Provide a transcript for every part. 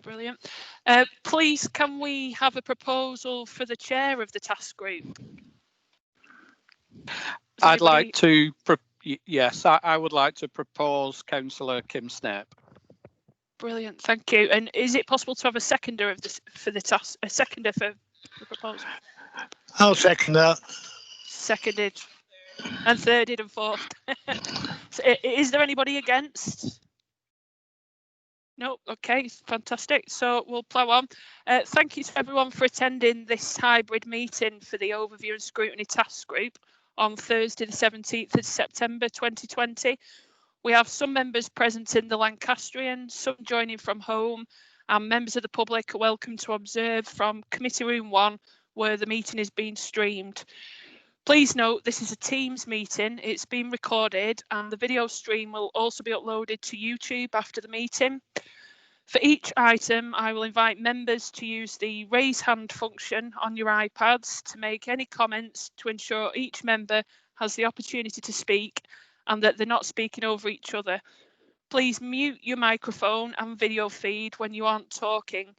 Brilliant. Please, can we have a proposal for the chair of the task group? I'd like to, yes, I would like to propose Councillor Kim Snape. Brilliant, thank you. And is it possible to have a seconder of this for the task? A seconder for the proposal? I'll second that. Seconded and thirded and fourth. So, is there anybody against? No, okay, fantastic. So we'll plough on. Thank you to everyone for attending this hybrid meeting for the Overview and Scrutiny Task Group on Thursday the 17th of September 2020. We have some members present in the Lancastrian, some joining from home, and members of the public are welcome to observe from Committee Room 1, where the meeting is being streamed. Please note this is a Teams meeting, it's been recorded, and the video stream will also be uploaded to YouTube after the meeting. For each item, I will invite members to use the raise hand function on your iPads to make any comments to ensure each member has the opportunity to speak and that they're not speaking over each other. Please mute your microphone and video feed when you aren't talking.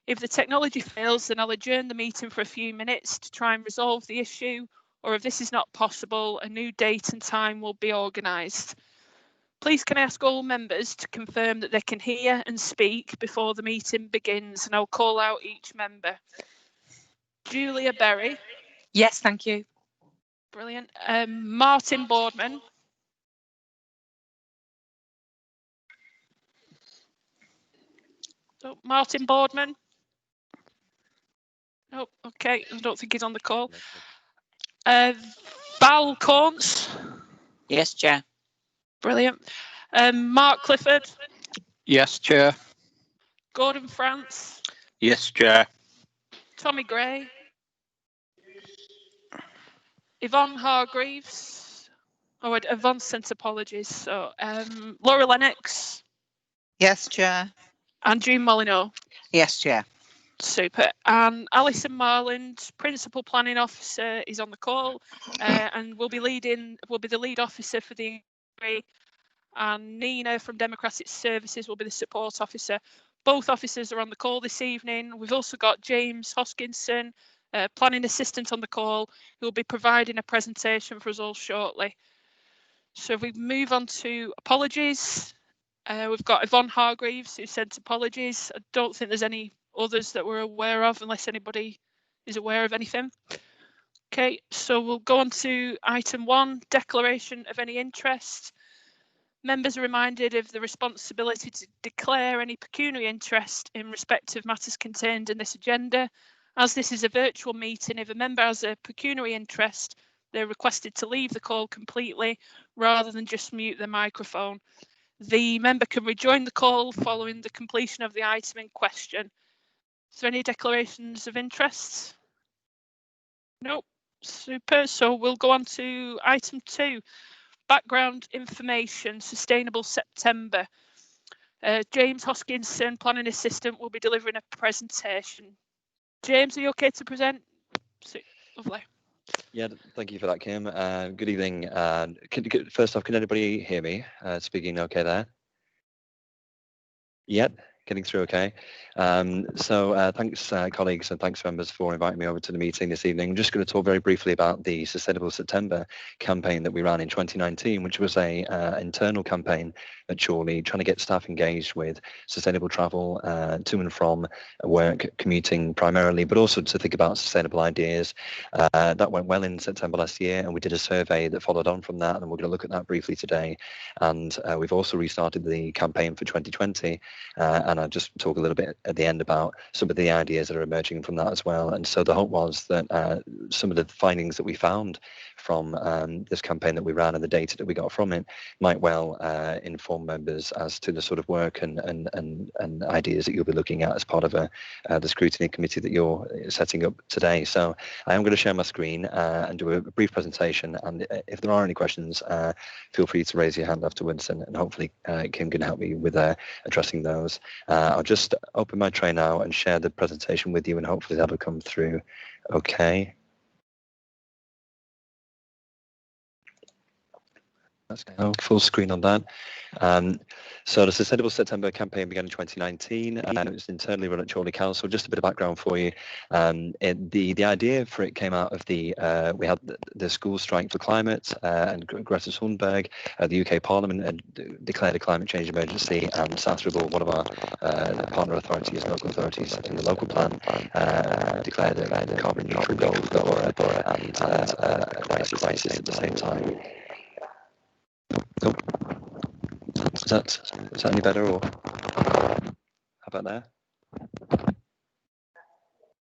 If the technology fails, then I'll adjourn the meeting for a few minutes to try and resolve the issue, or if this is not possible, a new date and time will be organised. Please can I ask all members to confirm that they can hear and speak before the meeting begins, and I'll call out each member. Julia Berry. Yes, thank you. Brilliant. Martin Boardman. Oh, Martin Boardman. Oh, okay, I don't think he's on the call. Val Corns. Yes, Chair. Brilliant. Mark Clifford. Yes, Chair. Gordon France. Yes, Chair. Tommy Gray. Yvonne Hargreaves. Oh, Yvonne sent apologies. So, Laura Lennox. Yes, Chair. And June Molyneux. Yes, Chair. Super. And Alison Marland, Principal Planning Officer, is on the call, and will be the lead officer for the inquiry. And Nina from Democratic Services will be the support officer. Both officers are on the call this evening. We've also got James Hoskinson, planning assistant, on the call, who will be providing a presentation for us all shortly. So if we move on to apologies, we've got Yvonne Hargreaves who sent apologies. I don't think there's any others that we're aware of, unless anybody is aware of anything. Okay, so we'll go on to item 1, declaration of any interest. Members are reminded of the responsibility to declare any pecuniary interest in respect of matters contained in this agenda. As this is a virtual meeting, if a member has a pecuniary interest, they're requested to leave the call completely rather than just mute their microphone. The member can rejoin the call following the completion of the item in question. Is there any declarations of interest? Nope. Super. So we'll go on to item 2. Background information, Sustainable September. James Hoskinson, Planning Assistant, will be delivering a presentation. James, are you okay to present? Lovely. Yeah, thank you for that, Kim. Good evening. First off, can anybody hear me speaking okay there? Yeah, getting through okay. Thanks colleagues and thanks members for inviting me over to the meeting this evening. I'm just going to talk very briefly about the Sustainable September campaign that we ran in 2019, which was a internal campaign at Chorley, trying to get staff engaged with sustainable travel to and from work, commuting primarily, but also to think about sustainable ideas. That went well in September last year, and we did a survey that followed on from that, and we're going to look at that briefly today. And we've also restarted the campaign for 2020, and I'll just talk a little bit at the end about some of the ideas that are emerging from that as well. And so the hope was that some of the findings that we found from this campaign that we ran and the data that we got from it might well inform members as to the sort of work and ideas that you'll be looking at as part of the scrutiny committee that you're setting up today. So I am going to share my screen and do a brief presentation, and if there are any questions, feel free to raise your hand afterwards, and hopefully Kim can help me with addressing those. I'll just open my tray now and share the presentation with you, and hopefully that'll come through okay. Let's go full screen on that. So the Sustainable September campaign began in 2019, and it was internally run at Chorley Council. Just a bit of background for you. The idea for it came out of we had the school strike for climate, and Greta Thunberg, the UK Parliament had declared a climate change emergency, and South Ribble, one of our partner authorities, local authorities in the local plan, declared a carbon neutral goal for and a crisis at the same time. Oh, is that any better, or how about there?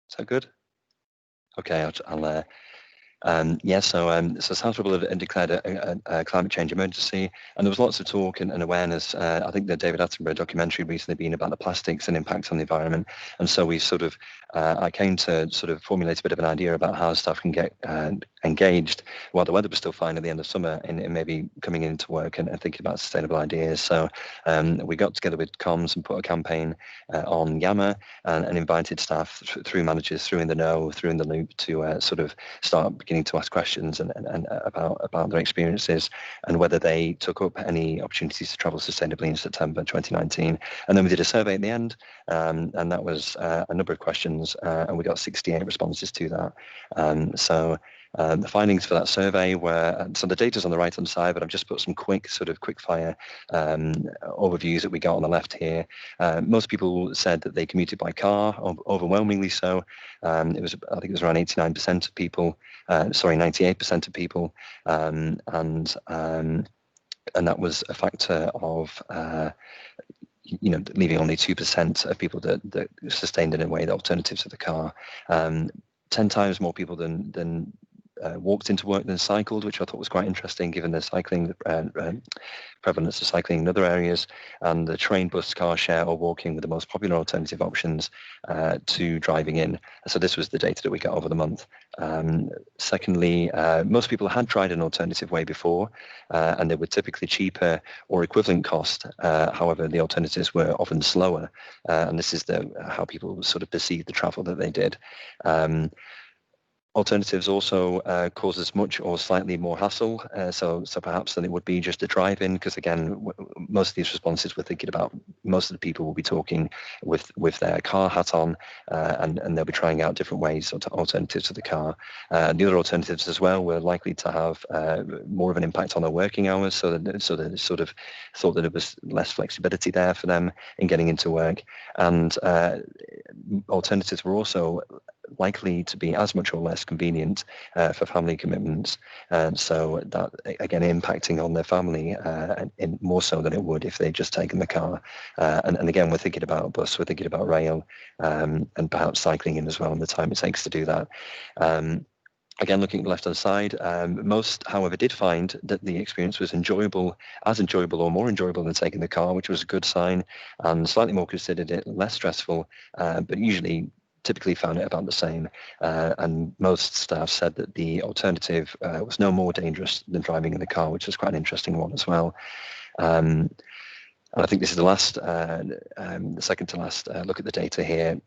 Is that good? Okay, I'll so South Ribble had declared a climate change emergency, and there was lots of talk and awareness. I think the David Attenborough documentary recently been about the plastics and impacts on the environment, and so we sort of I came to sort of formulate a bit of an idea about how staff can get engaged while the weather was still fine at the end of summer, and maybe coming into work and thinking about sustainable ideas. So we got together with comms and put a campaign on Yammer and invited staff through managers, through in the know, through in the loop, to sort of start beginning to ask questions and about their experiences and whether they took up any opportunities to travel sustainably in September 2019. And then we did a survey at the end, and that was a number of questions, and we got 68 responses to that. The findings for that survey were, so the data's on the right hand side, but I've just put some quick fire overviews that we got on the left here. Most people said that they commuted by car, overwhelmingly so. I think it was around 89% of people, 98% of people, and that was a factor of leaving only 2% of people that sustained in a way the alternatives to the car. 10 times more people than walked into work than cycled, which I thought was quite interesting given the cycling prevalence of cycling in other areas, and the train, bus, car share or walking were the most popular alternative options to driving in. So this was the data that we got over the month. Secondly, most people had tried an alternative way before, and they were typically cheaper or equivalent cost. However, the alternatives were often slower, and this is how people sort of perceived the travel that they did. Alternatives also cause as much or slightly more hassle, so perhaps than it would be just a drive-in, because again, most of these responses we're thinking about, most of the people will be talking with their car hat on, and they'll be trying out different ways or alternatives to the car. The other alternatives as well were likely to have more of an impact on their working hours, so they sort of thought that there was less flexibility there for them in getting into work, and alternatives were also likely to be as much or less convenient for family commitments, and so that again impacting on their family in more so than it would if they'd just taken the car. And again, we're thinking about bus, we're thinking about rail, and perhaps cycling in as well, and the time it takes to do that. Again, looking at the left-hand side, most, however, did find that the experience was as enjoyable or more enjoyable than taking the car, which was a good sign, and slightly more considered it less stressful, but typically found it about the same, and most staff said that the alternative was no more dangerous than driving in the car, which was quite an interesting one as well. And I think this is the second to last look at the data here.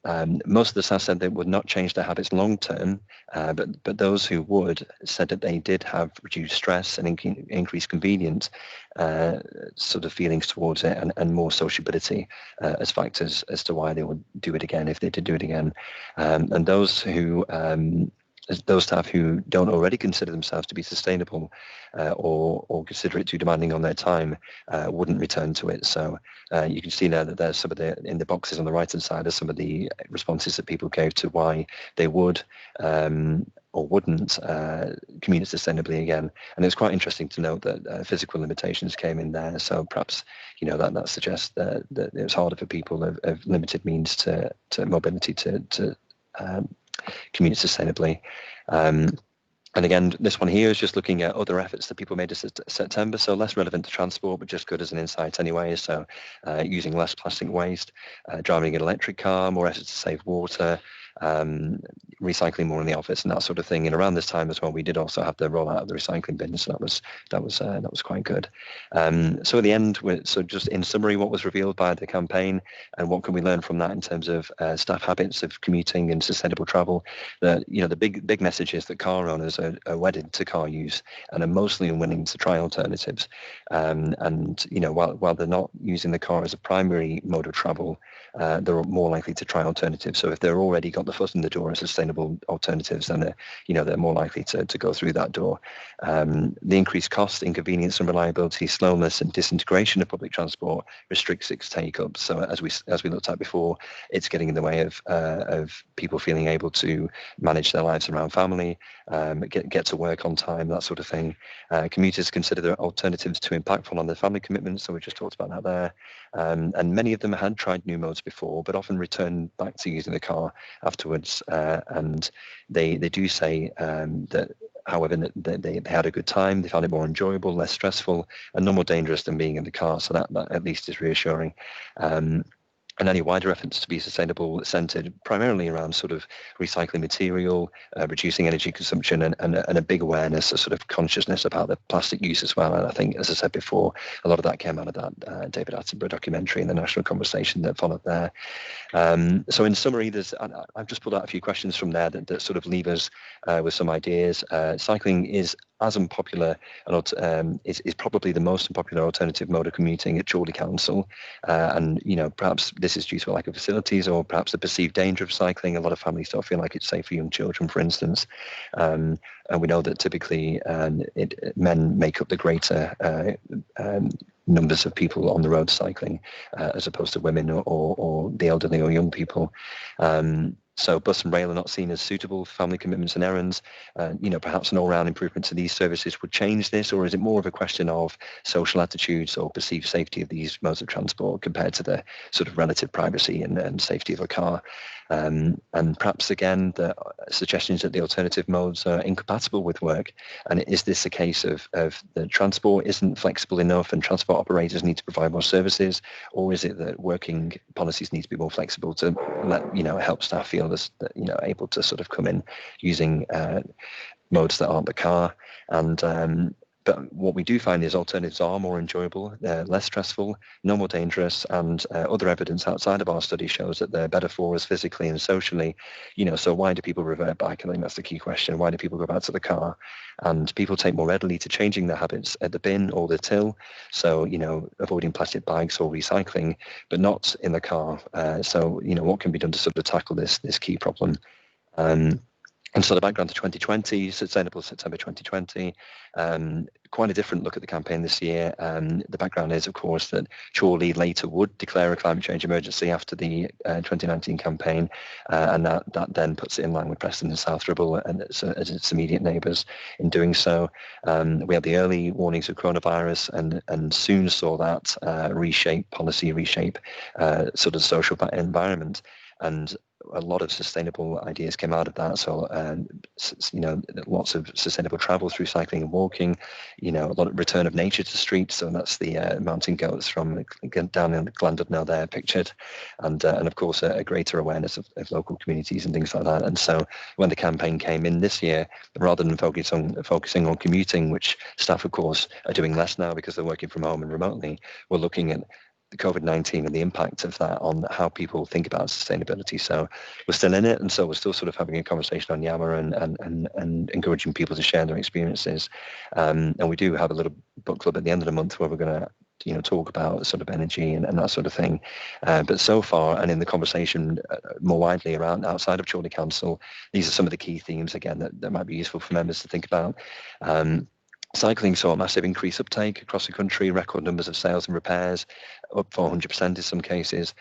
Most of the staff said they would not change their habits long term, but those who would said that they did have reduced stress and increased convenience sort of feelings towards it, and more sociability as factors as to why they would do it again if they did do it again. And those staff who don't already consider themselves to be sustainable or consider it too demanding on their time wouldn't return to it. So you can see now that there's some of in the boxes on the right hand side are some of the responses that people gave to why they would or wouldn't commute sustainably again. And it's quite interesting to note that physical limitations came in there. So perhaps that suggests that it was harder for people of limited means to mobility to commute sustainably. And again, this one here is just looking at other efforts that people made in September, so less relevant to transport, but just good as an insight anyway. So using less plastic waste, driving an electric car, more efforts to save water, recycling more in the office and that sort of thing. And around this time as well, we did also have the rollout of the recycling bin, so that was quite good. So at the end, so just in summary, what was revealed by the campaign and what can we learn from that in terms of staff habits of commuting and sustainable travel? The big message is that car owners are wedded to car use and are mostly unwilling to try alternatives. And while they're not using the car as a primary mode of travel, they're more likely to try alternatives. So if they've already got the foot in the door of sustainable alternatives, then they're more likely to go through that door. The increased cost, inconvenience and reliability, slowness and disintegration of public transport restricts its take-up. So as we looked at before, it's getting in the way of people feeling able to manage their lives around family, get to work on time, that sort of thing. Commuters consider their alternatives too impactful on their family commitments, so we just talked about that there. And many of them had tried new modes before, but often return back to using the car afterwards. And they do say that, however, they had a good time, they found it more enjoyable, less stressful, and no more dangerous than being in the car. So that at least is reassuring. And any wider efforts to be sustainable centered primarily around sort of recycling material, reducing energy consumption, and a big awareness, a sort of consciousness about the plastic use as well. And I think, as I said before, a lot of that came out of that David Attenborough documentary and the national conversation that followed there. So in summary, I've just pulled out a few questions from there that sort of leave us with some ideas. Cycling is as unpopular and is probably the most unpopular alternative mode of commuting at Chorley Council. And perhaps this is due to a lack of facilities or perhaps the perceived danger of cycling. A lot of families don't feel like it's safe for young children, for instance. And we know that typically men make up the greater numbers of people on the road cycling as opposed to women or the elderly or young people. So bus and rail are not seen as suitable for family commitments and errands. Perhaps an all-round improvement to these services would change this, or is it more of a question of social attitudes or perceived safety of these modes of transport compared to the sort of relative privacy and safety of a car? And perhaps again, the suggestions that the alternative modes are incompatible with work. And is this a case of the transport isn't flexible enough and transport operators need to provide more services, or is it that working policies need to be more flexible to help staff feel able to sort of come in using modes that aren't the car? And but what we do find is alternatives are more enjoyable, they're less stressful, no more dangerous, and other evidence outside of our study shows that they're better for us physically and socially. So why do people revert back? I think that's the key question. Why do people go back to the car? And people take more readily to changing their habits at the bin or the till. So, avoiding plastic bags or recycling, but not in the car. So, what can be done to sort of tackle this key problem? And so the background to 2020, Sustainable September 2020, quite a different look at the campaign this year. The background is, of course, that Chorley later would declare a climate change emergency after the 2019 campaign, and that then puts it in line with Preston and South Ribble and its immediate neighbours in doing so. We had the early warnings of coronavirus and soon saw that policy reshape sort of social environment. And a lot of sustainable ideas came out of that. So, lots of sustainable travel through cycling and walking, a lot of return of nature to streets. So that's the mountain goats from down in Glandud now there pictured. And of course, a greater awareness of local communities and things like that. And so when the campaign came in this year, rather than focusing on commuting, which staff, of course, are doing less now because they're working from home and remotely, we're looking at the COVID-19 and the impact of that on how people think about sustainability. So we're still in it, and so we're still sort of having a conversation on Yammer and encouraging people to share their experiences. And we do have a little book club at the end of the month where we're going to talk about sort of energy and that sort of thing. But so far, and in the conversation more widely around outside of Chorley Council, these are some of the key themes again that might be useful for members to think about. Cycling saw a massive increase uptake across the country, record numbers of sales and repairs, up 400% in some cases,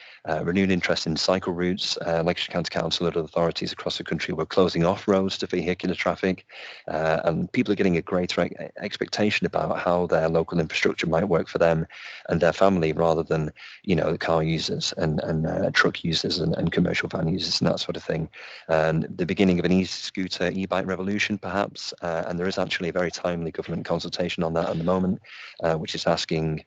renewed interest in cycle routes. Lancashire County Council and other authorities across the country were closing off roads to vehicular traffic, and people are getting a greater expectation about how their local infrastructure might work for them and their family rather than, car users and truck users and commercial van users and that sort of thing. The beginning of an e-scooter, e-bike revolution perhaps, and there is actually a very timely government consultation on that at the moment, which is asking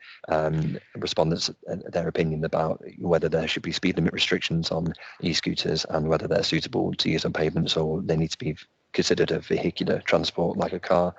respondents their opinion about whether there should be speed limit restrictions on e-scooters and whether they're suitable to use on pavements or they need to be considered a vehicular transport like a car.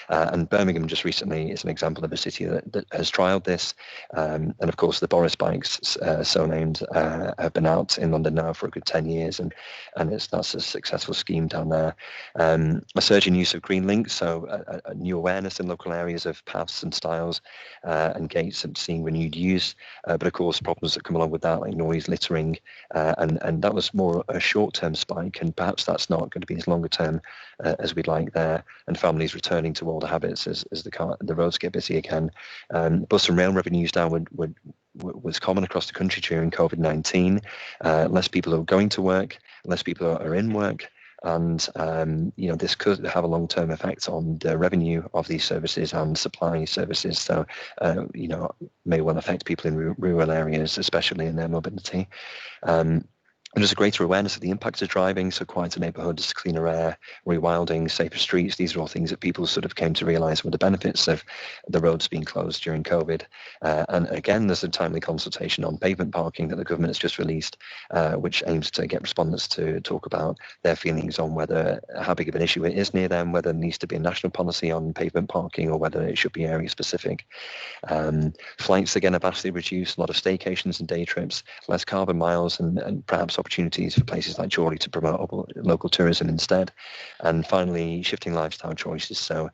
And Birmingham just recently is an example of a city that has trialled this. And of course, the Boris bikes, so named, have been out in London now for a good 10 years, and that's a successful scheme down there. A surge in use of green links, so a new awareness in local areas of paths and styles and gates and seeing renewed use. But of course, problems that come along with that, like noise, littering, and that was more a short-term spike, and perhaps that's not going to be as longer term as we'd like there, and families returning to older habits as the roads get busy again. Bus and rail revenues down was common across the country during COVID-19. Less people are going to work, less people are in work, and this could have a long-term effect on the revenue of these services and supply services. So may well affect people in rural areas, especially in their mobility. And there's a greater awareness of the impacts of driving, so quieter neighbourhoods, cleaner air, rewilding, safer streets. These are all things that people sort of came to realise were the benefits of the roads being closed during COVID. And again, there's a timely consultation on pavement parking that the government has just released, which aims to get respondents to talk about their feelings on how big of an issue it is near them, whether there needs to be a national policy on pavement parking or whether it should be area specific. Flights, again, are vastly reduced, a lot of staycations and day trips, less carbon miles, and perhaps opportunities for places like Chorley to promote local tourism instead. And finally, shifting lifestyle choices. So,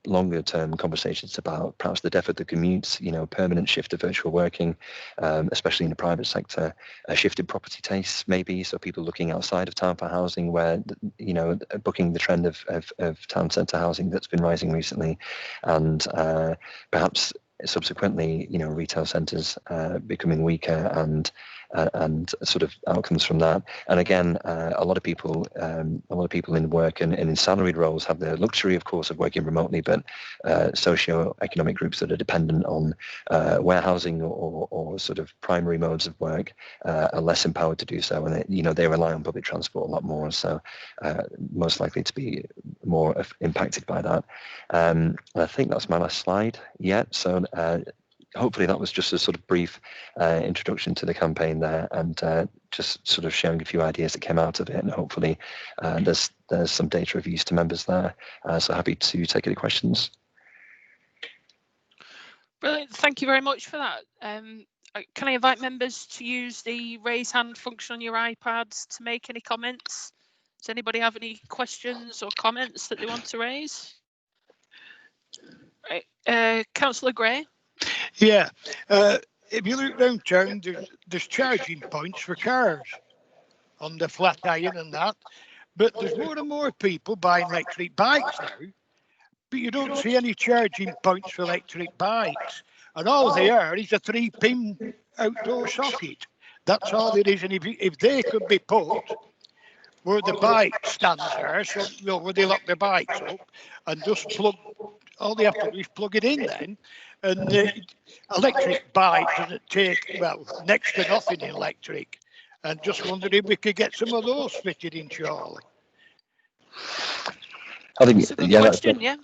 longer term conversations about perhaps the death of the commutes, permanent shift to virtual working, especially in the private sector, a shift in property tastes maybe. So people looking outside of town for housing where, booking the trend of town centre housing that's been rising recently. And perhaps subsequently, retail centres becoming weaker and sort of outcomes from that. And again, a lot of people in work and in salaried roles have the luxury, of course, of working remotely, but socio-economic groups that are dependent on warehousing or sort of primary modes of work are less empowered to do so, and they rely on public transport a lot more, so most likely to be more impacted by that. I think that's my last slide yet. So hopefully that was just a sort of brief introduction to the campaign there, and just sort of sharing a few ideas that came out of it, and hopefully there's some data of use to members there. So happy to take any questions. Brilliant, thank you very much for that. Can I invite members to use the raise hand function on your iPads to make any comments? Does anybody have any questions or comments that they want to raise? Right, Councillor Gray. Yeah. If you look around town, there's charging points for cars on the flat iron and that. But there's more and more people buying electric bikes now. But you don't see any charging points for electric bikes. And all they are is a 3-pin outdoor socket. That's all there is. And if they could be put where the bike stands are, so where they lock their bikes up, and just plug, all they have to do is plug it in then. And electric bike doesn't take, well, next to nothing in electric. And just wondered if we could get some of those fitted in Chorley. I think, that's a good question, yeah.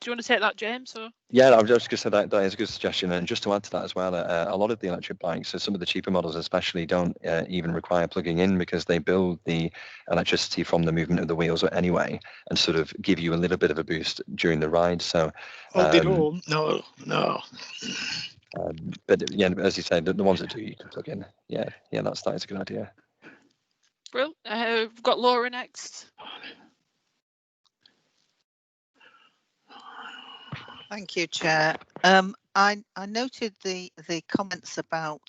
Do you want to take that, James? Or? Yeah, I was just going to say that is a good suggestion. And just to add to that as well, a lot of the electric bikes, so some of the cheaper models especially, don't even require plugging in because they build the electricity from the movement of the wheels anyway and sort of give you a little bit of a boost during the ride. So, they don't? No. But yeah, as you say, the ones that do, you can plug in. Yeah, that is a good idea. Brilliant. We've got Laura next. Thank you, Chair. I noted the comments about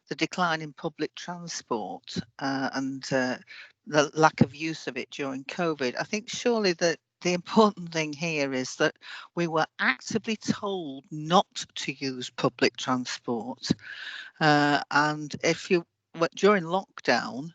the decline in public transport and the lack of use of it during COVID. I think surely that the important thing here is that we were actively told not to use public transport. And during lockdown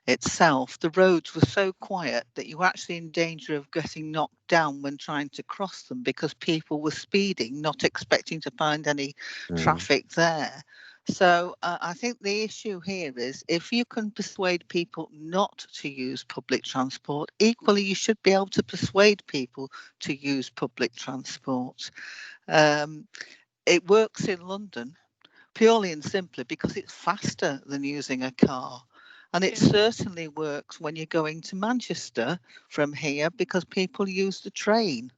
itself, the roads were so quiet that you were actually in danger of getting knocked down when trying to cross them because people were speeding, not expecting to find any traffic there. So I think the issue here is if you can persuade people not to use public transport, equally you should be able to persuade people to use public transport. It works in London, purely and simply because it's faster than using a car. And it certainly works when you're going to Manchester from here because people use the train.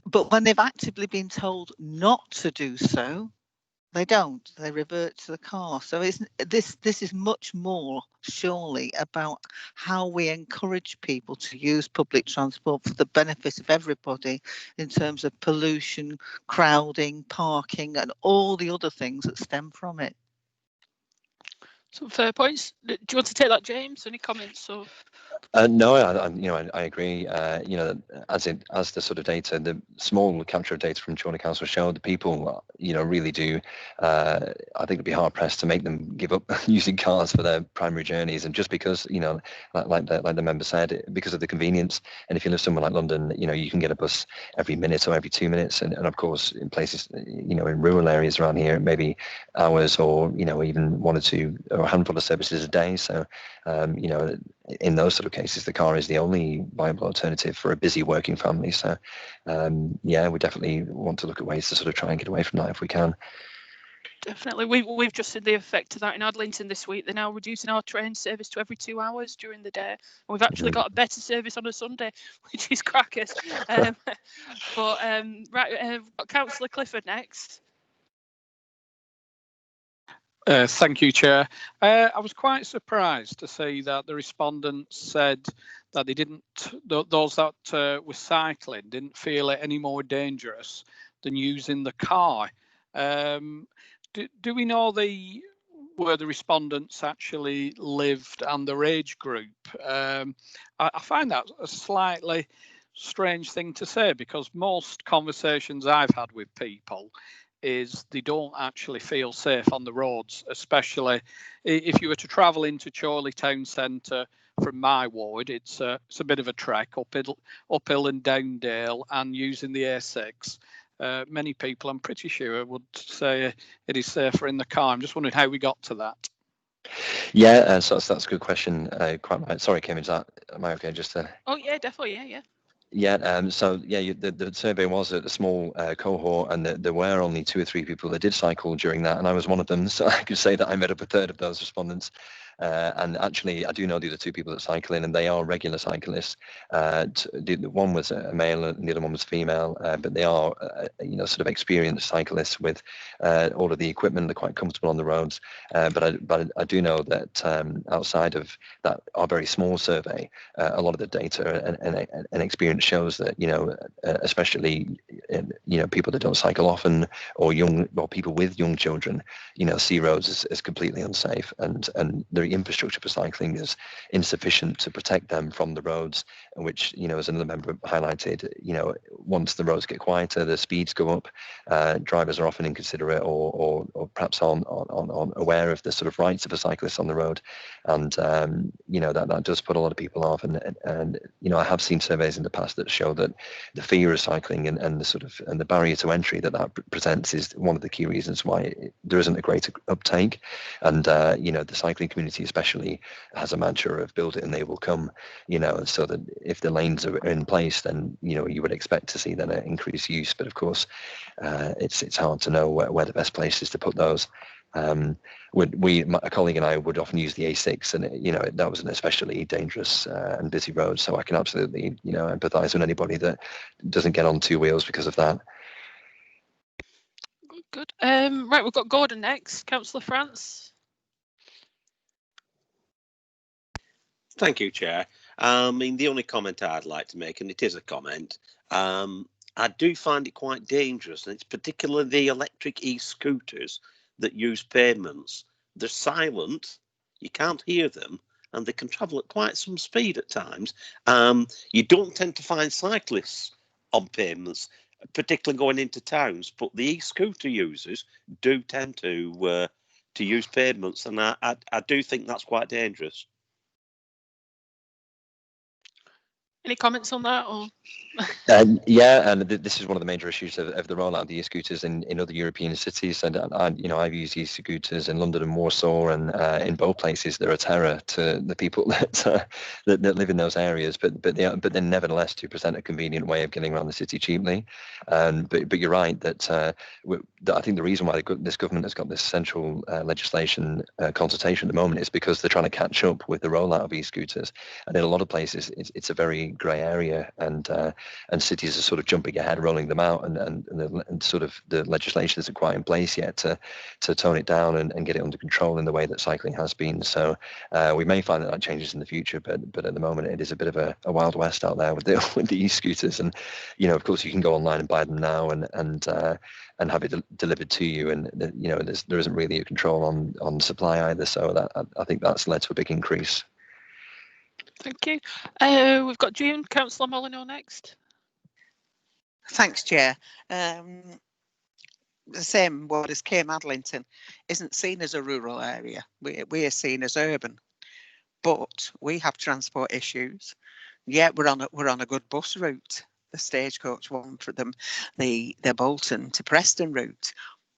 But when they've actively been told not to do so, they don't. They revert to the car. So this is much more surely about how we encourage people to use public transport for the benefit of everybody in terms of pollution, crowding, parking, and all the other things that stem from it. Some fair points. Do you want to take that, James? Any comments? Or No, I agree. As the sort of data, the small capture of data from Chorley Council showed, the people, really do. I think it'd be hard pressed to make them give up using cars for their primary journeys, and just because, like the member said, because of the convenience. And if you live somewhere like London, you can get a bus every minute or every 2 minutes, and of course in places, in rural areas around here, maybe hours or even one or two or a handful of services a day. So in those sort of cases, the car is the only viable alternative for a busy working family. So, we definitely want to look at ways to sort of try and get away from that if we can. Definitely. We've just seen the effect of that in Adlington this week. They're now reducing our train service to every 2 hours during the day. And we've actually got a better service on a Sunday, which is crackers. Right, we've got Councillor Clifford next. Thank you, Chair. I was quite surprised to see that the respondents said that they didn't, those that were cycling didn't feel it any more dangerous than using the car. Do we know where the respondents actually lived and their age group? I find that a slightly strange thing to say, because most conversations I've had with people is they don't actually feel safe on the roads, especially if you were to travel into Chorley town centre from my ward. It's a bit of a trek uphill and down dale, and using the A6. Many people, I'm pretty sure, would say it is safer in the car. I'm just wondering how we got to that. Yeah, so that's a good question. Quite right. Sorry, Kim, am I okay just to... Oh, yeah, definitely, yeah. Yeah, the survey was a small cohort, and there were only 2 or 3 people that did cycle during that, and I was one of them, so I could say that I made up a third of those respondents. And actually, I do know the other 2 people that cycle in, and they are regular cyclists. One was a male and the other one was female, but they are, sort of experienced cyclists with all of the equipment. They're quite comfortable on the roads. But I do know that outside of that, our very small survey, a lot of the data and experience shows that, especially, people that don't cycle often, or people with young children, see roads as completely unsafe, and the infrastructure for cycling is insufficient to protect them from the roads, which, as another member highlighted, once the roads get quieter, the speeds go up. Drivers are often inconsiderate or perhaps aren't aware of the sort of rights of a cyclist on the road, and that does put a lot of people off. And I have seen surveys in the past that show that the fear of cycling and the barrier to entry that presents is one of the key reasons why there isn't a greater uptake. And the cycling community especially has a mantra of build it and they will come, so that if the lanes are in place, then you would expect to see then an increased use. But of course, it's hard to know where the best place is to put those. A colleague and I would often use the A6, and that was an especially dangerous and busy road. So I can absolutely empathise with anybody that doesn't get on 2 wheels because of that. Good. Right, we've got Gordon next. Councillor France. Thank you, Chair. The only comment I'd like to make, and it is a comment, I do find it quite dangerous, and it's particularly the electric e-scooters that use pavements. They're silent, you can't hear them, and they can travel at quite some speed at times. You don't tend to find cyclists on pavements, particularly going into towns, but the e-scooter users do tend to use pavements, and I do think that's quite dangerous. Any comments on that? Or Yeah, and this is one of the major issues of the rollout of the e-scooters in other European cities. And I've used e-scooters in London and Warsaw, and in both places they're a terror to the people that live in those areas. But they're nevertheless to present a convenient way of getting around the city cheaply. But you're right that I think the reason why this government has got this central legislation consultation at the moment is because they're trying to catch up with the rollout of e-scooters. And in a lot of places, it's a very grey area, and cities are sort of jumping ahead, rolling them out, and sort of the legislation isn't quite in place yet to tone it down and get it under control in the way that cycling has been. So we may find that changes in the future, but at the moment it is a bit of a wild west out there with the e-scooters. And of course you can go online and buy them now and have it delivered to you, and there isn't really a control on supply either. So that I think that's led to a big increase. Thank you. We've got June, Councillor Molyneux next. Thanks, Chair. The same ward as Came Adlington isn't seen as a rural area. We are seen as urban, but we have transport issues. Yeah, we're on a good bus route, the Stagecoach one for them, the Bolton to Preston route,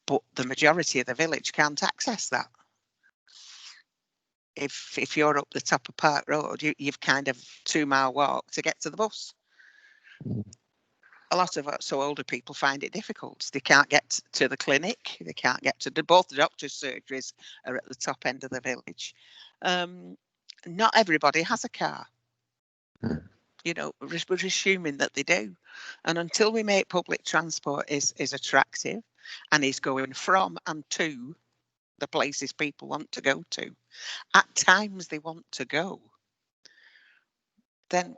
but the majority of the village can't access that. If you're up the top of Park Road, you've kind of 2-mile walk to get to the bus. A lot of older people find it difficult. They can't get to the clinic. They can't get to both the doctor's surgeries are at the top end of the village. Not everybody has a car. We're assuming that they do. And until we make public transport is attractive and is going from and to the places people want to go to, at times they want to go, then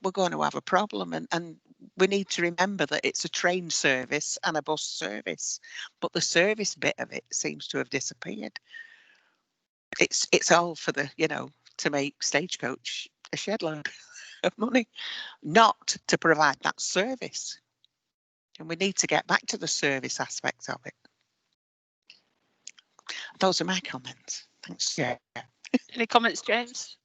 we're going to have a problem. And we need to remember that it's a train service and a bus service, but the service bit of it seems to have disappeared. It's all for to make Stagecoach a shed load of money, not to provide that service. And we need to get back to the service aspect of it. Those are my comments. Thanks. Yeah. Any comments, James?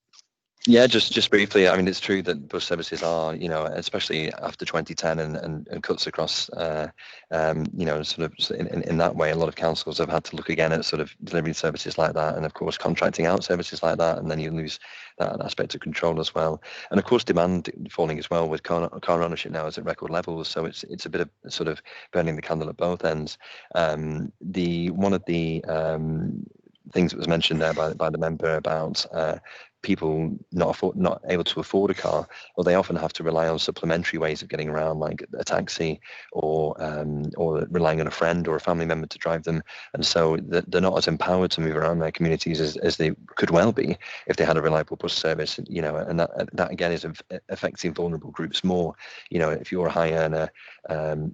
Yeah, just briefly. I mean, it's true that bus services are, especially after 2010 and cuts across, sort of in that way, a lot of councils have had to look again at sort of delivering services like that, and of course contracting out services like that, and then you lose that aspect of control as well. And of course demand falling as well, with car ownership now is at record levels, so it's a bit of sort of burning the candle at both ends. One of the things that was mentioned there by the member about people not able to afford a car, or they often have to rely on supplementary ways of getting around, like a taxi or relying on a friend or a family member to drive them, and so they're not as empowered to move around their communities as they could well be if they had a reliable bus service. And that again is affecting vulnerable groups more. If you're a high earner, and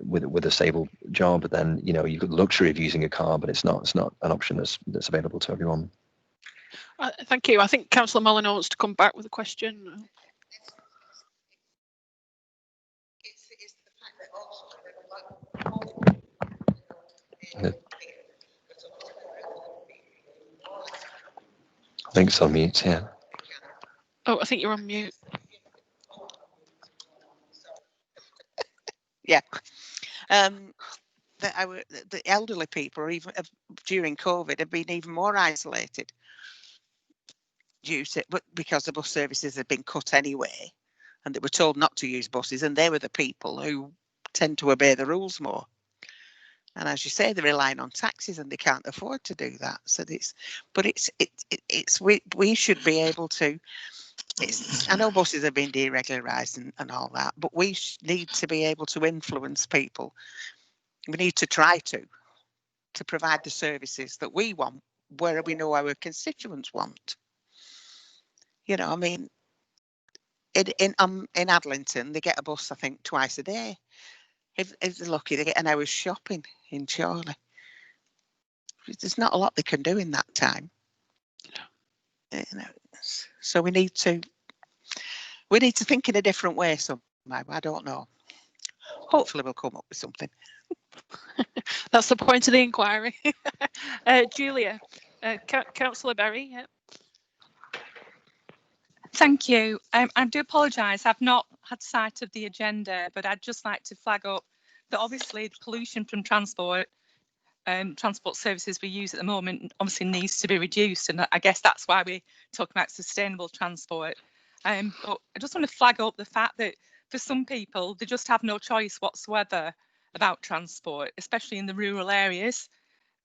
with a stable job, then you've got the luxury of using a car, but it's not an option that's available to everyone. Thank you. I think Councillor Molyneux wants to come back with a question. I think it's on mute, yeah. Oh, I think you're on mute. Yeah. The elderly people, even during COVID, have been even more isolated because the bus services had been cut anyway, and they were told not to use buses, and they were the people who tend to obey the rules more. And as you say, they're relying on taxis, and they can't afford to do that. So we should be able to. I know buses have been deregularised and all that, but we need to be able to influence people. We need to try to provide the services that we want, where we know our constituents want. I mean, in Adlington, they get a bus, I think, twice a day. If they're lucky, they get an hour's shopping in Chorley. There's not a lot they can do in that time. So we need to think in a different way somehow. I don't know. Hopefully we'll come up with something. That's the point of the inquiry. Julia, Councillor Berry. Yeah. Thank you. I do apologise. I've not had sight of the agenda, but I'd just like to flag up that obviously the pollution from transport services we use at the moment obviously needs to be reduced, and I guess that's why we talk about sustainable transport. But I just want to flag up the fact that for some people, they just have no choice whatsoever about transport, especially in the rural areas.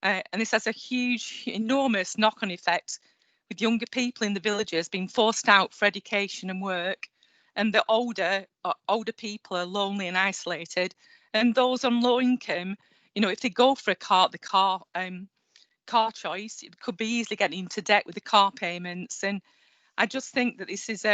And this has a huge, enormous knock-on effect with younger people in the villages being forced out for education and work, and the older people are lonely and isolated, and those on low income, you know, if they go for the car choice, it could be easily getting into debt with the car payments. And I just think that this is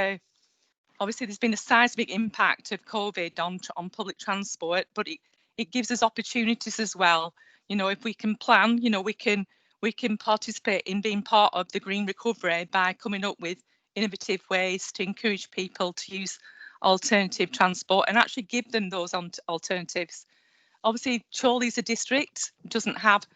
obviously there's been a seismic impact of COVID on public transport, but it gives us opportunities as well. You know, if we can plan, you know, we can participate in being part of the green recovery by coming up with innovative ways to encourage people to use alternative transport and actually give them those alternatives. Obviously, Chorley's a district, doesn't have,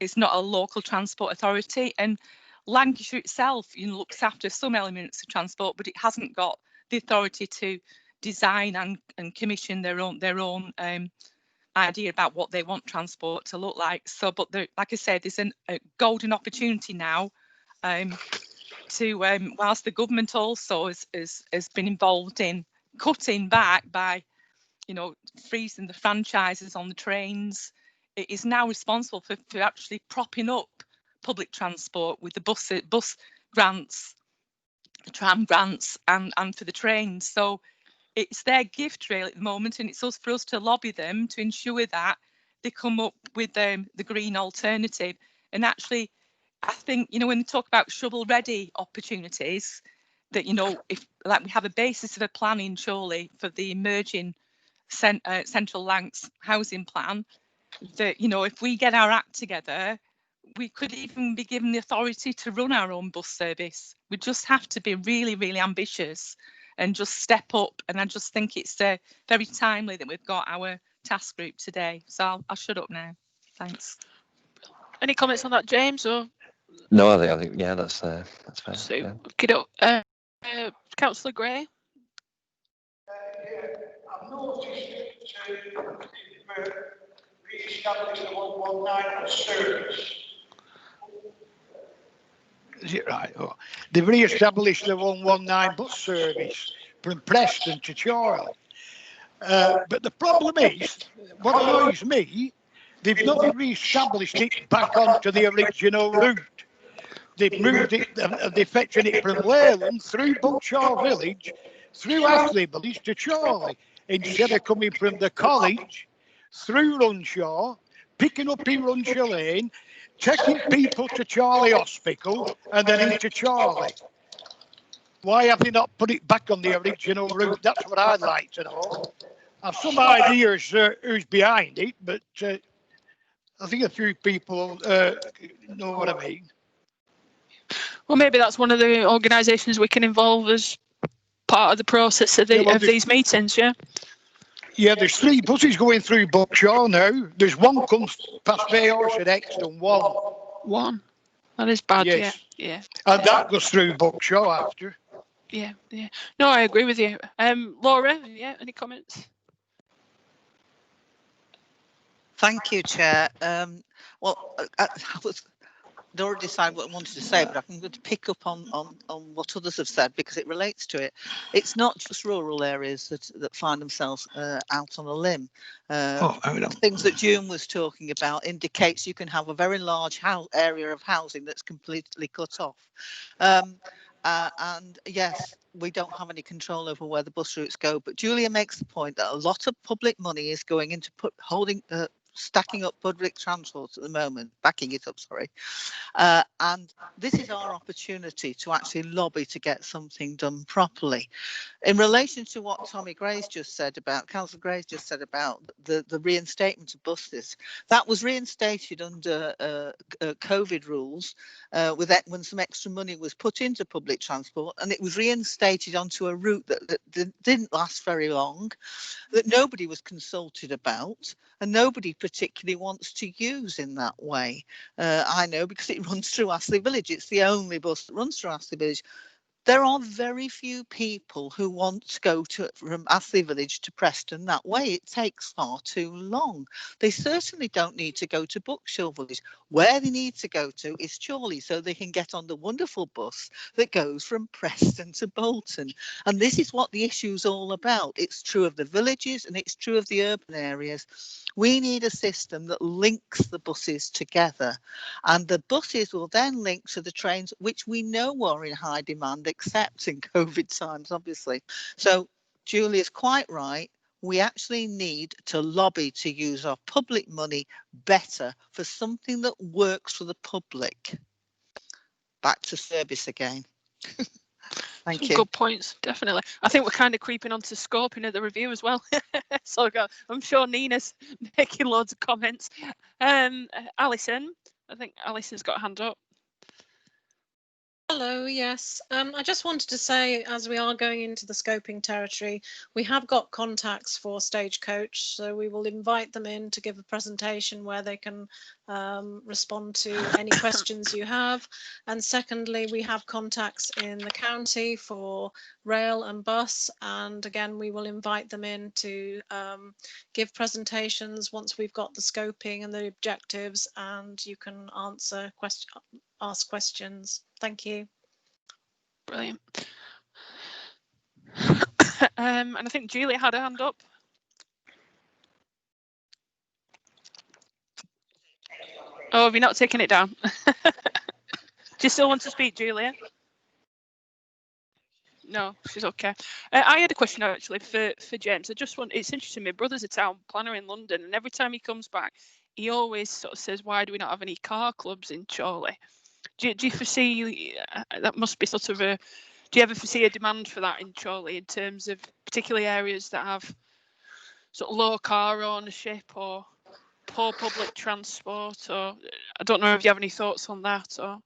it's not a local transport authority, and Lancashire itself, you know, looks after some elements of transport, but it hasn't got the authority to design and commission their own idea about what they want transport to look like. So, but like I said, there's a golden opportunity now to, whilst the government also has been involved in cutting back by, you know, freezing the franchises on the trains, it is now responsible for actually propping up public transport with the bus grants, the tram grants, and for the trains. So it's their gift really at the moment, and it's for us to lobby them to ensure that they come up with the green alternative. And actually, I think, you know, when they talk about shovel-ready opportunities, that, you know, if like we have a basis of a planning surely for the emerging Central Lancs housing plan, that, you know, if we get our act together, we could even be given the authority to run our own bus service. We just have to be really, really ambitious and just step up. And I just think it's very timely that we've got our task group today. So I'll shut up now. Thanks. Any comments on that, James? Or No, I think yeah, that's fair. so, Yeah. okay, Councillor Gray. I've noticed that re-established the 119 service. Is it right? Oh. They've re-established the 119 bus service from Preston to Chorley. But the problem is, what annoys me, they've not re-established it back onto the original route. They've moved it, they're fetching it from Leyland through Buckshaw Village, through Ashley Village to Chorley, instead of coming from the college, through Runshaw, picking up in Runshaw Lane, taking people to Chorley Hospital and then into Chorley. Why have they not put it back on the original route? That's what I'd like to know. I've some ideas who's behind it, but I think a few people know what I mean. Well, maybe that's one of the organisations we can involve as part of the process of these meetings, yeah? Yeah, there's 3 buses going through Buckshaw now. There's one comes past Bayhorse at Exton, one. That is bad, yes. Yeah. And that goes through Buckshaw after. Yeah. No, I agree with you. Laura, yeah, any comments? Thank you, Chair. Well, I I'd already decided what I wanted to say, but I'm going to pick up on what others have said because it relates to it. It's not just rural areas that find themselves out on a limb. Things that June was talking about indicates you can have a very large area of housing that's completely cut off. And yes, we don't have any control over where the bus routes go, but Julia makes the point that a lot of public money is going into stacking up public transport at the moment, backing it up, sorry. And this is our opportunity to actually lobby to get something done properly. In relation to what Councillor Gray's just said about the reinstatement of buses, that was reinstated under COVID rules when some extra money was put into public transport, and it was reinstated onto a route that didn't last very long, that nobody was consulted about, and nobody particularly wants to use in that way. I know because it runs through Astley Village. It's the only bus that runs through Astley Village. There are very few people who want to go from Astley Village to Preston that way. It takes far too long. They certainly don't need to go to Bookshill Village. Where they need to go to is Chorley, so they can get on the wonderful bus that goes from Preston to Bolton. And this is what the issue is all about. It's true of the villages and it's true of the urban areas. We need a system that links the buses together, and the buses will then link to the trains, which we know are in high demand, except in COVID times, obviously. So Julia's quite right. We actually need to lobby to use our public money better for something that works for the public. Back to service again. Thank Some you. good points, definitely. I think we're kind of creeping onto scoping of the review as well. So I'm sure Nina's making loads of comments. Alison, I think Alison's got a hand up. Hello, yes. I just wanted to say, as we are going into the scoping territory, we have got contacts for Stagecoach, so we will invite them in to give a presentation where they can respond to any questions you have. And secondly, we have contacts in the county for rail and bus, and again, we will invite them in to give presentations once we've got the scoping and the objectives, and you can ask questions. Thank you. Brilliant. And I think Julia had a hand up. Oh, have you not taken it down? Do you still want to speak, Julia? No, she's okay. I had a question actually for James. It's interesting, my brother's a town planner in London, and every time he comes back, he always sort of says, why do we not have any car clubs in Chorley? Do you foresee, that must be sort of do you ever foresee a demand for that in Chorley in terms of particularly areas that have sort of low car ownership or poor public transport? Or I don't know if you have any thoughts on that. Or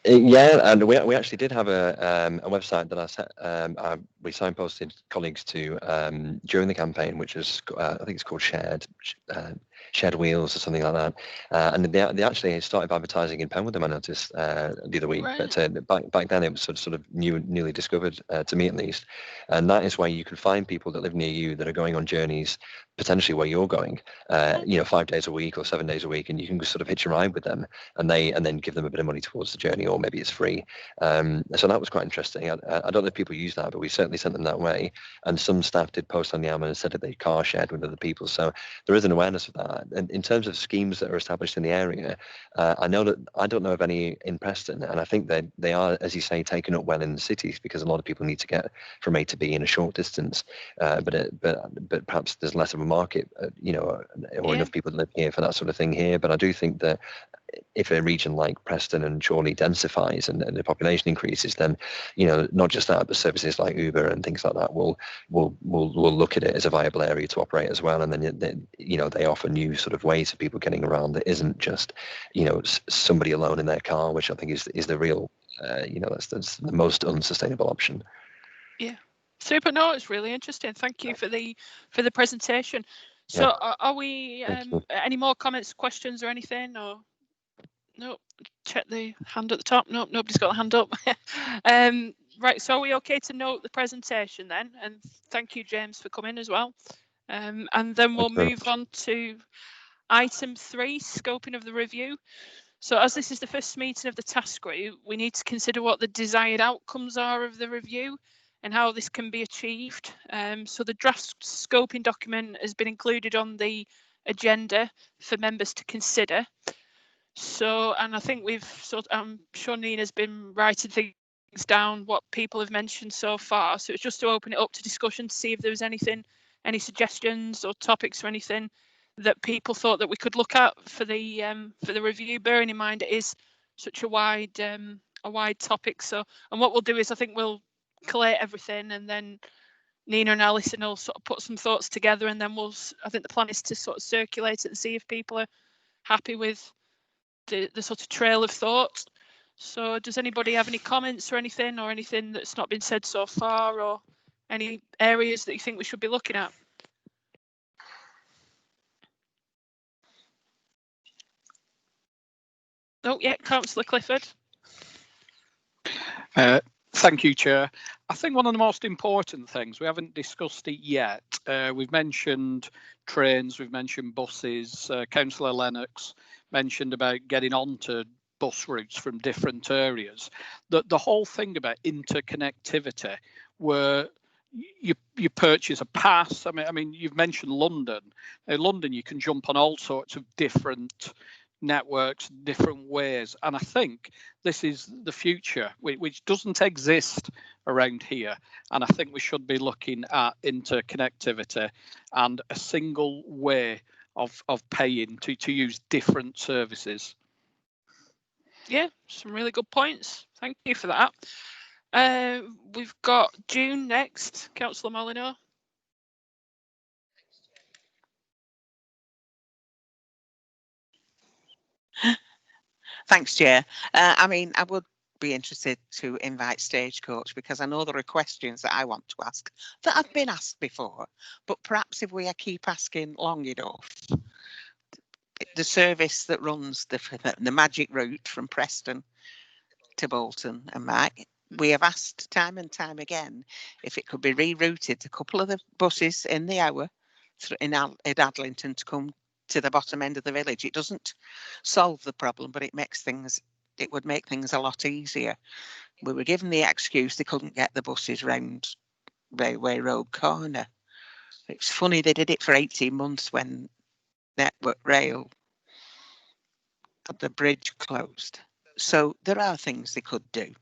Yeah, and we actually did have a website that we signposted colleagues to during the campaign, which is I think it's called Shared Wheels or something like that. And they actually started advertising in Penwortham, I noticed the other week. Right. But back then it was sort of newly discovered to me at least. And that is where you can find people that live near you that are going on journeys potentially where you're going, 5 days a week or 7 days a week, and you can sort of hitch a ride with them, and then give them a bit of money towards the journey, or maybe it's free. So that was quite interesting. I don't know if people use that, but we certainly sent them that way. And some staff did post on the Alma and said that they car shared with other people. So there is an awareness of that. And in terms of schemes that are established in the area, I don't know of any in Preston, and I think that they are, as you say, taken up well in the cities because a lot of people need to get from A to B in a short distance. But perhaps there's less of a market, or enough people live here for that sort of thing here. But I do think that if a region like Preston and Chorley densifies and the population increases, then not just that, but services like Uber and things like that will look at it as a viable area to operate as well. And then they offer new sort of ways of people getting around that isn't just somebody alone in their car, which I think is the real that's the most unsustainable option. Yeah, super. No, it's really interesting. Thank you for the presentation. So are we any more comments, questions or anything? Or no, check the hand at the top. No, nobody's got a hand up. Right, so are we okay to note the presentation then? And thank you, James, for coming as well. And then we'll move on to item 3, scoping of the review. So as this is the first meeting of the task group, we need to consider what the desired outcomes are of the review and how this can be achieved. So the draft scoping document has been included on the agenda for members to consider. So, and I think I'm sure Nina's been writing things down, what people have mentioned so far. So it's just to open it up to discussion to see if there was any suggestions or topics or anything that people thought that we could look at for the review, bearing in mind it is such a wide topic. So, and what we'll do is I think we'll collate everything, and then Nina and Alison will sort of put some thoughts together, and then I think the plan is to sort of circulate it and see if people are happy with the sort of trail of thought. So does anybody have any comments or anything that's not been said so far, or any areas that you think we should be looking at? Oh yeah, Councillor Clifford. Thank you, Chair. I think one of the most important things, we haven't discussed it yet, we've mentioned trains, we've mentioned buses, Councillor Lennox mentioned about getting onto bus routes from different areas. The whole thing about interconnectivity, where you purchase a pass. I mean, you've mentioned London. In London, you can jump on all sorts of different networks, different ways, and I think this is the future, which doesn't exist around here. And I think we should be looking at interconnectivity and a single way of paying to use different services. Yeah, some really good points. Thank you for that. We've got June next. Councillor Molyneux. Thanks, Chair. I mean, I would be interested to invite Stagecoach, because I know there are questions that I want to ask that have been asked before, but perhaps if we keep asking long enough, the service that runs the magic route from Preston to Bolton and back, we have asked time and time again if it could be rerouted, a couple of the buses in the hour in Adlington to come to the bottom end of the village. It doesn't solve the problem, but it would make things a lot easier. We were given the excuse they couldn't get the buses round Railway Road Corner. It's funny they did it for 18 months when Network Rail had the bridge closed. So there are things they could do.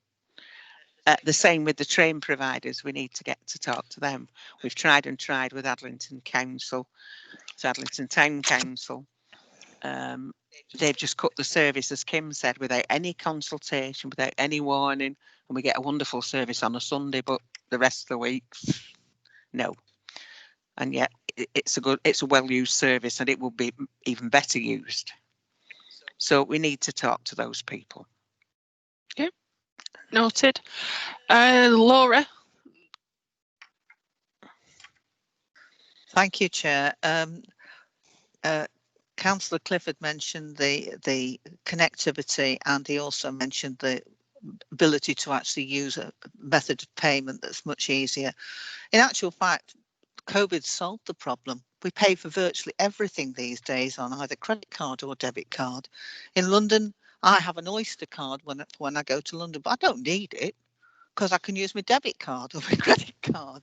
The same with the train providers. We need to get to talk to them. We've tried and tried with Adlington Council, so Adlington Town Council. They've just cut the service, as Kim said, without any consultation, without any warning, and we get a wonderful service on a Sunday, but the rest of the week, no. And yet it's a well-used service, and it will be even better used. So we need to talk to those people. Okay, noted. Laura. Thank you, Chair. Councillor Clifford mentioned the connectivity, and he also mentioned the ability to actually use a method of payment that's much easier. In actual fact, COVID solved the problem. We pay for virtually everything these days on either credit card or debit card. In London, I have an Oyster card when I go to London, but I don't need it because I can use my debit card or my credit card.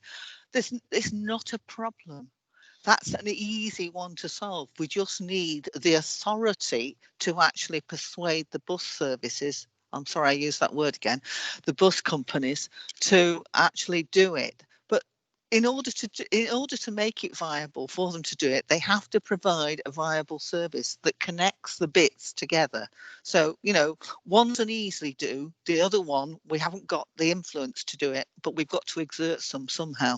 It's not a problem. That's an easy one to solve. We just need the authority to actually persuade the bus services, I'm sorry I used that word again, the bus companies to actually do it. But in order to make it viable for them to do it, they have to provide a viable service that connects the bits together. So, you know, one's an easy do, the other one, we haven't got the influence to do it, but we've got to exert somehow.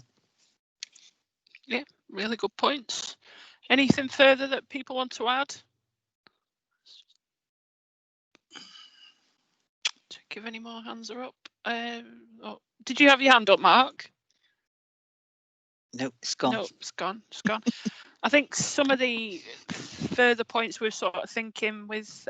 Yeah, really good points. Anything further that people want to add? Check if any more hands are up. Did you have your hand up, Mark? No, it's gone. No, it's gone. It's gone. I think some of the further points we're sort of thinking with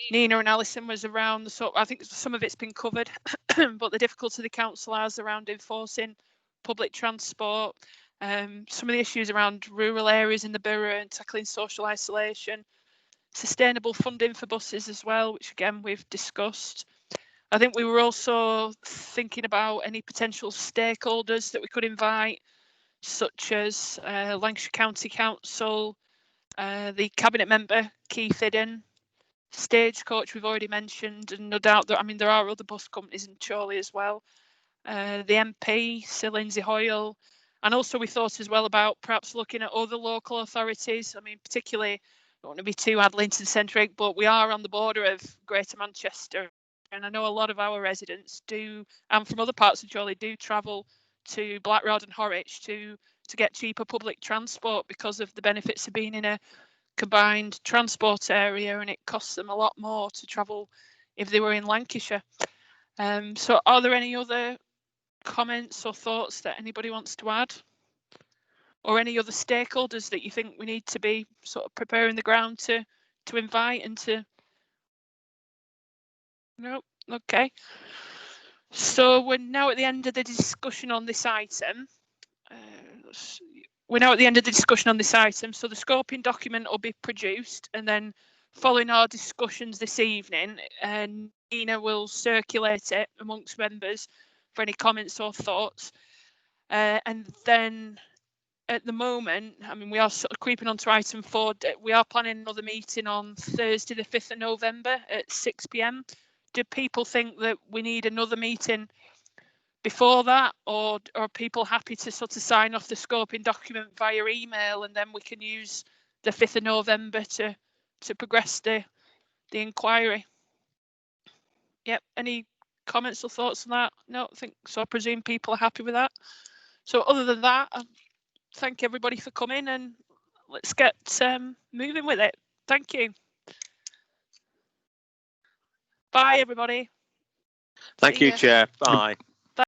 Nina and Alison was around I think some of it's been covered, but the difficulty the council has around enforcing public transport, some of the issues around rural areas in the borough and tackling social isolation, sustainable funding for buses as well, which again we've discussed. I think we were also thinking about any potential stakeholders that we could invite, such as Lancashire County Council, the Cabinet member Keith Idden, Stagecoach we've already mentioned, and no doubt that there are other bus companies in Chorley as well. The MP, Sir Lindsay Hoyle, and also we thought as well about perhaps looking at other local authorities. Particularly, I don't want to be too Adlington centric, but we are on the border of Greater Manchester, and I know a lot of our residents do, and from other parts of Chorley, do travel to Blackrod and Horwich to get cheaper public transport because of the benefits of being in a combined transport area, and it costs them a lot more to travel if they were in Lancashire. So are there any other comments or thoughts that anybody wants to add, or any other stakeholders that you think we need to be sort of preparing the ground to invite and to? No. Okay, So we're now at the end of the discussion on this item. So the scoping document will be produced, and then following our discussions this evening, Nina will circulate it amongst members for any comments or thoughts. And then at the moment, I mean, we are sort of creeping on to item 4. We are planning another meeting on Thursday, the 5th of November at 6 p.m. Do people think that we need another meeting before that, or are people happy to sort of sign off the scoping document via email, and then we can use the 5th of November to progress the inquiry? Yep. Any comments or thoughts on that? No, I think so. I presume people are happy with that. So other than that, I thank everybody for coming, and let's get moving with it. Thank you. Bye, everybody. Thank See you, ya. Chair. Bye.